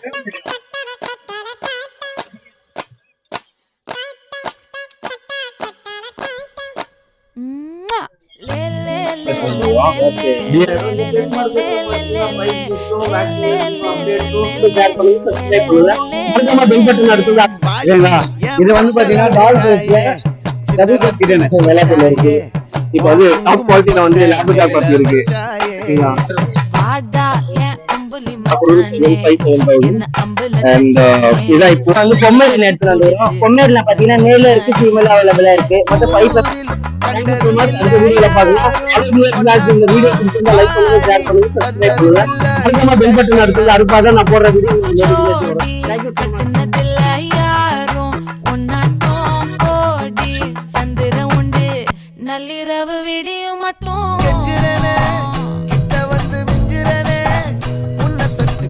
இது வந்து பாத்தீங்கன்னா விளையாட்டுல இருக்கு. இப்ப வந்து டாப் குவாலிட்டில வந்து லேப்டாப் அப்படி இருக்கு. பொம்மேரில பாத்தீங்கன்னா மேல இருக்கு, ஃபீமேல் அவைலபிளா இருக்கு. மொத்தம் 5 நான் போடுற வீடியோ